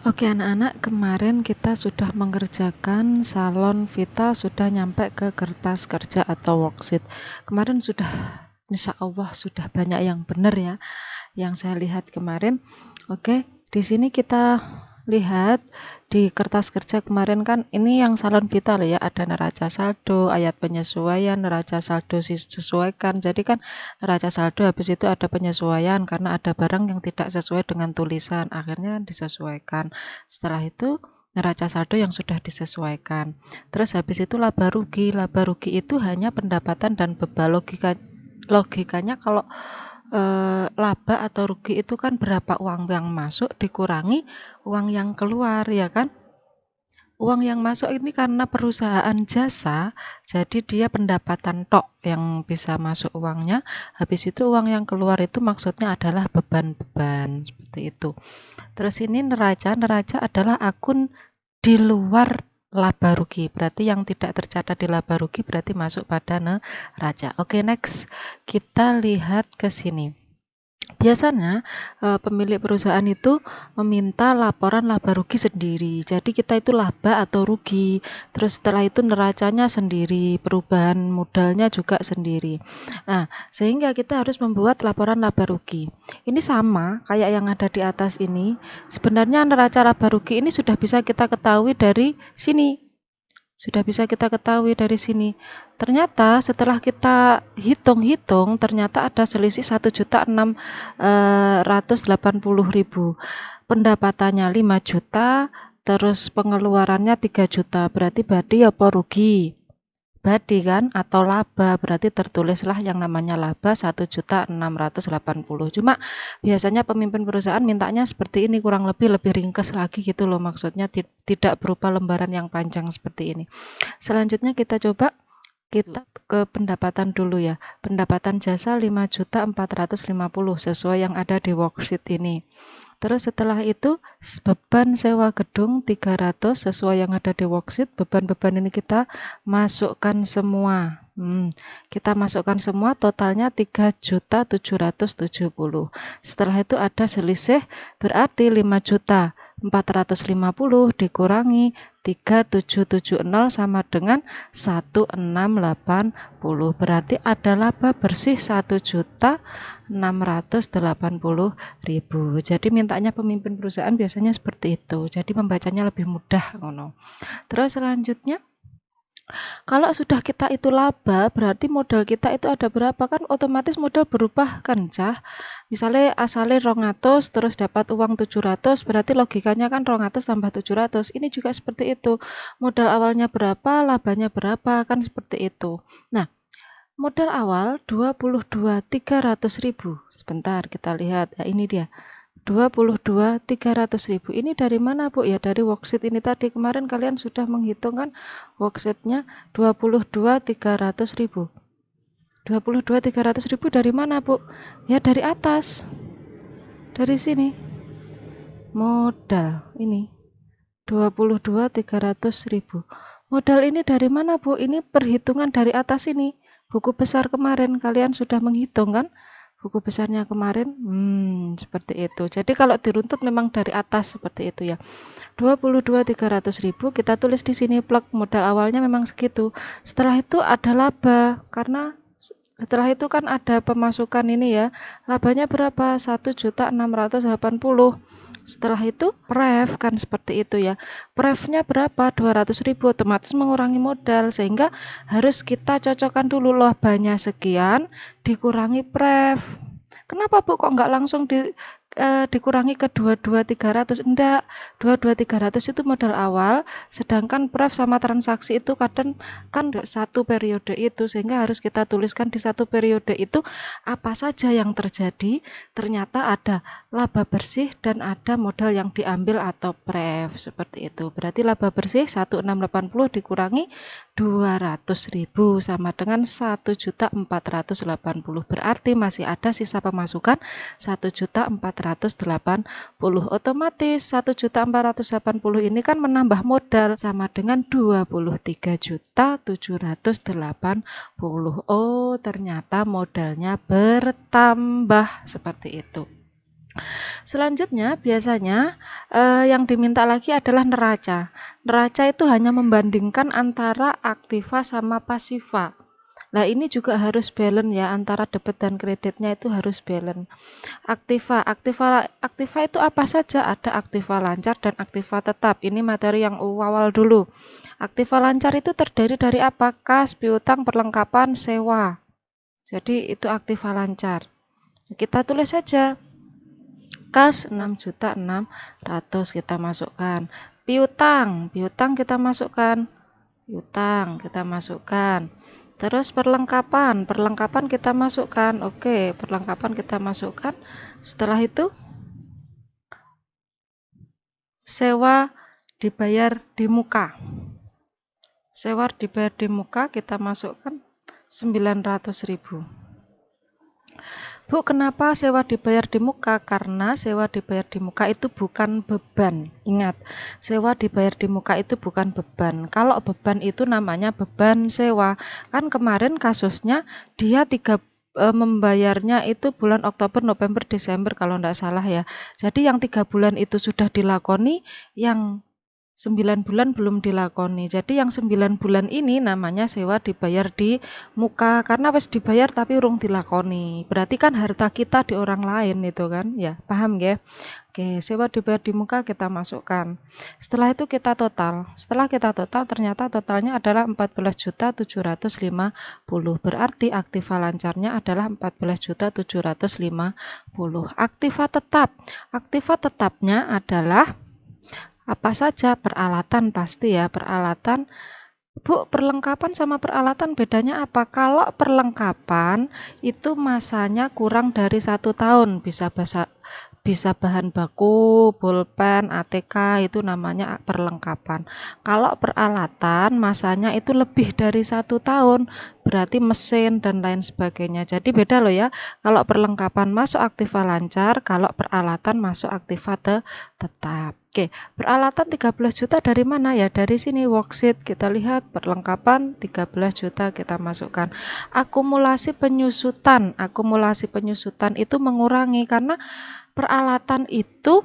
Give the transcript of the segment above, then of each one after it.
Oke anak-anak, kemarin kita sudah mengerjakan salon Vita, sudah nyampe ke kertas kerja atau worksheet. Kemarin sudah, insya Allah sudah banyak yang benar ya, yang saya lihat kemarin. Oke, di sini kita lihat di kertas kerja kemarin kan ini yang salon Vita loh ya, ada neraca saldo, ayat penyesuaian, neraca saldo disesuaikan. Jadi kan neraca saldo habis itu ada penyesuaian karena ada barang yang tidak sesuai dengan tulisan, akhirnya disesuaikan. Setelah itu neraca saldo yang sudah disesuaikan. Terus habis itu laba rugi. Laba rugi itu hanya pendapatan dan beban. Logikanya kalau laba atau rugi itu kan berapa uang yang masuk dikurangi uang yang keluar, ya kan? Uang yang masuk ini karena perusahaan jasa, jadi dia pendapatan tok yang bisa masuk uangnya. Habis itu uang yang keluar itu maksudnya adalah beban-beban, seperti itu. Terus ini neraca adalah akun di luar laba rugi. Berarti yang tidak tercatat di laba rugi berarti masuk pada neraca. Oke, next. Kita lihat ke sini. Biasanya pemilik perusahaan itu meminta laporan laba rugi sendiri. Jadi kita itu laba atau rugi. Terus setelah itu neracanya sendiri, perubahan modalnya juga sendiri. Nah, sehingga kita harus membuat laporan laba rugi. Ini sama kayak yang ada di atas ini. Sebenarnya neraca laba rugi ini sudah bisa kita ketahui dari sini. Ternyata setelah kita hitung-hitung, ternyata ada selisih 1.680.000. Pendapatannya 5 juta, terus pengeluarannya 3 juta. Berarti badi apa rugi? Badi kan, atau laba, berarti tertulislah yang namanya laba 1.680.000. Cuma biasanya pemimpin perusahaan mintanya seperti ini, kurang lebih ringkas lagi gitu loh, maksudnya tidak berupa lembaran yang panjang seperti ini. Selanjutnya kita coba ke pendapatan dulu ya. Pendapatan jasa 5.450.000 sesuai yang ada di worksheet ini. Terus setelah itu beban sewa gedung 300 sesuai yang ada di worksheet. Beban-beban ini kita masukkan semua. Kita masukkan semua, totalnya 3.770. Setelah itu ada selisih, berarti 5.450 dikurangi 3.770 sama dengan 1.680. Berarti ada laba bersih 1.680.000. Jadi mintanya pemimpin perusahaan biasanya seperti itu. Jadi membacanya lebih mudah ngono. Terus selanjutnya, kalau sudah kita itu laba, berarti modal kita itu ada berapa, kan otomatis modal berubah kan, Cah? Misalnya asalnya 200 terus dapat uang 700, berarti logikanya kan 200 tambah 700. Ini juga seperti itu. Modal awalnya berapa, labanya berapa, kan seperti itu. Nah, modal awal 22.300.000. Sebentar kita lihat. Ya, ini dia. 22.300.000. Ini dari mana, Bu? Ya dari worksheet ini tadi. Kemarin kalian sudah menghitung kan worksheetnya 22.300.000. 22.300.000 dari mana, Bu? Ya dari atas. Dari sini. Modal ini 22.300.000. Modal ini dari mana, Bu? Ini perhitungan dari atas ini. Buku besar kemarin kalian sudah menghitung kan? Buku besarnya kemarin, seperti itu. Jadi kalau diruntut memang dari atas seperti itu ya. 22.300.000 kita tulis di sini, plug modal awalnya memang segitu. Setelah itu ada laba, karena setelah itu kan ada pemasukan ini ya. Labanya berapa? 1.680. Setelah itu pref kan seperti itu ya. Prefnya berapa? 200.000, otomatis mengurangi modal, sehingga harus kita cocokkan dulu labanya sekian dikurangi pref. Kenapa, Bu, kok nggak langsung dikurangi ke 22.300? Enggak, 22.300 itu modal awal, sedangkan pref sama transaksi itu kadang kan satu periode itu, sehingga harus kita tuliskan di satu periode itu apa saja yang terjadi. Ternyata ada laba bersih dan ada modal yang diambil atau pref, seperti itu. Berarti laba bersih 1.680 dikurangi 200.000 sama dengan 1.480. Berarti masih ada sisa pemasukan 1.480. Otomatis 1.480 ini kan menambah modal sama dengan 23.780. Oh, ternyata modalnya bertambah seperti itu. Selanjutnya biasanya yang diminta lagi adalah neraca. Neraca itu hanya membandingkan antara aktiva sama pasiva. Nah, ini juga harus balance ya, antara debit dan kreditnya itu harus balance. Aktiva itu apa saja? Ada aktiva lancar dan aktiva tetap. Ini materi yang awal dulu. Aktiva lancar itu terdiri dari apa? Kas, piutang, perlengkapan, sewa. Jadi itu aktiva lancar. Kita tulis saja. Kas 6.600.000 kita masukkan. Piutang kita masukkan. Terus perlengkapan kita masukkan. Oke, perlengkapan kita masukkan. Setelah itu sewa dibayar di muka. Kita masukkan 900.000. Bu, kenapa sewa dibayar di muka? Karena sewa dibayar di muka itu bukan beban. Ingat, sewa dibayar di muka itu bukan beban. Kalau beban itu namanya beban sewa. Kan kemarin kasusnya dia membayarnya itu bulan Oktober, November, Desember kalau tidak salah ya. Jadi yang 3 bulan itu sudah dilakoni, yang 9 bulan belum dilakoni. Jadi yang 9 bulan ini namanya sewa dibayar di muka, karena wis dibayar tapi urung dilakoni. Berarti kan harta kita di orang lain itu kan, ya paham ya? Oke, sewa dibayar di muka kita masukkan. Setelah itu kita total. Setelah kita total ternyata totalnya adalah 14.750. Berarti aktiva lancarnya adalah 14.750. Aktiva tetapnya adalah apa saja? Peralatan pasti ya, peralatan. Bu, perlengkapan sama peralatan bedanya apa? Kalau perlengkapan itu masanya kurang dari 1 tahun, bisa bahan baku, pulpen, ATK, itu namanya perlengkapan. Kalau peralatan masanya itu lebih dari 1 tahun, berarti mesin dan lain sebagainya. Jadi beda loh ya, kalau perlengkapan masuk aktiva lancar, kalau peralatan masuk aktiva tetap. Oke, peralatan 13 juta dari mana ya? Dari sini worksheet kita lihat perlengkapan 13 juta kita masukkan. Akumulasi penyusutan itu mengurangi karena peralatan itu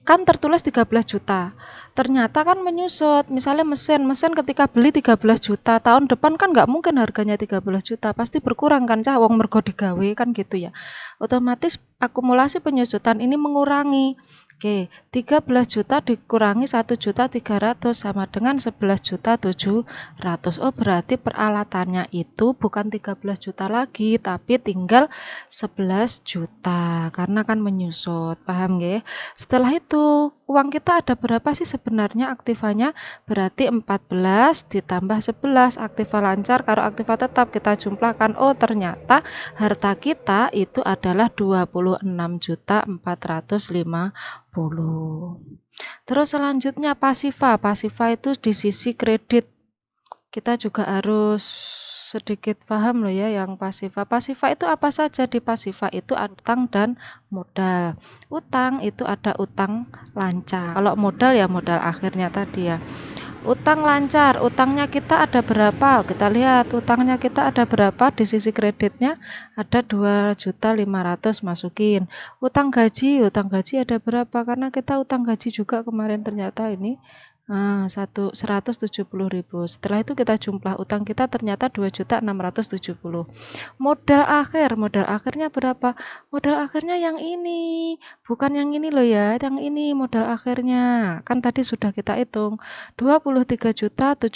kan tertulis 13 juta. Ternyata kan menyusut. Misalnya mesin ketika beli 13 juta, tahun depan kan nggak mungkin harganya 13 juta, pasti berkurang kan cah wong mergo digawe kan gitu ya. Otomatis akumulasi penyusutan ini mengurangi. Oke, 13 juta dikurangi 1.300.000 sama dengan 11.700.000. Oh, berarti peralatannya itu bukan 13 juta lagi, tapi tinggal 11 juta karena kan menyusut. Paham nggih? Setelah itu, uang kita ada berapa sih sebenarnya aktivanya? Berarti 14 ditambah 11 aktiva lancar karo aktiva tetap kita jumlahkan. Oh, ternyata harta kita itu adalah 26.450. Terus selanjutnya pasiva. Pasiva itu di sisi kredit. Kita juga harus sedikit paham loh ya yang pasiva. Pasiva itu apa saja? Di pasiva itu ada utang dan modal. Utang itu ada utang lancar. Kalau modal ya modal akhirnya tadi ya. Utang lancar, utangnya kita ada berapa? Kita lihat utangnya kita ada berapa di sisi kreditnya ada 2.500.000 masukin. Utang gaji ada berapa? Karena kita utang gaji juga kemarin ternyata ini 170.000. Setelah itu kita jumlah utang kita ternyata 2.670. Modal akhirnya berapa? Modal akhirnya yang ini, bukan yang ini loh ya, yang ini modal akhirnya. Kan tadi sudah kita hitung 23.780.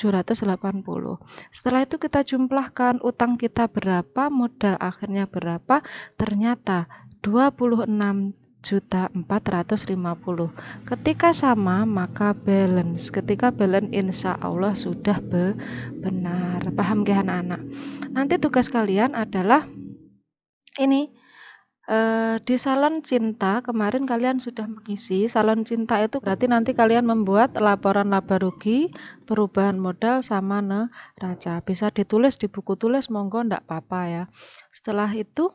Setelah itu kita jumlahkan utang kita berapa, modal akhirnya berapa, ternyata 26.450. Ketika sama maka balance. Ketika balance insya Allah sudah benar. Paham gak anak-anak? Nanti tugas kalian adalah ini. Di salon cinta kemarin kalian sudah mengisi. Salon cinta itu berarti nanti kalian membuat laporan laba rugi, perubahan modal sama neraca. Bisa ditulis di buku tulis, monggo ndak apa-apa ya. Setelah itu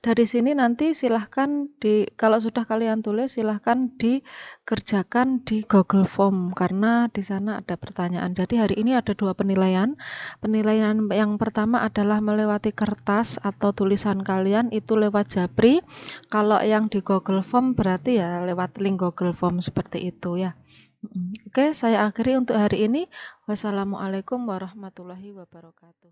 Dari sini nanti silahkan kalau sudah kalian tulis silahkan dikerjakan di Google Form karena di sana ada pertanyaan. Jadi hari ini ada 2 penilaian. Penilaian yang pertama adalah melewati kertas atau tulisan kalian itu lewat Japri. Kalau yang di Google Form berarti ya lewat link Google Form seperti itu ya. Oke, saya akhiri untuk hari ini. Wassalamualaikum warahmatullahi wabarakatuh.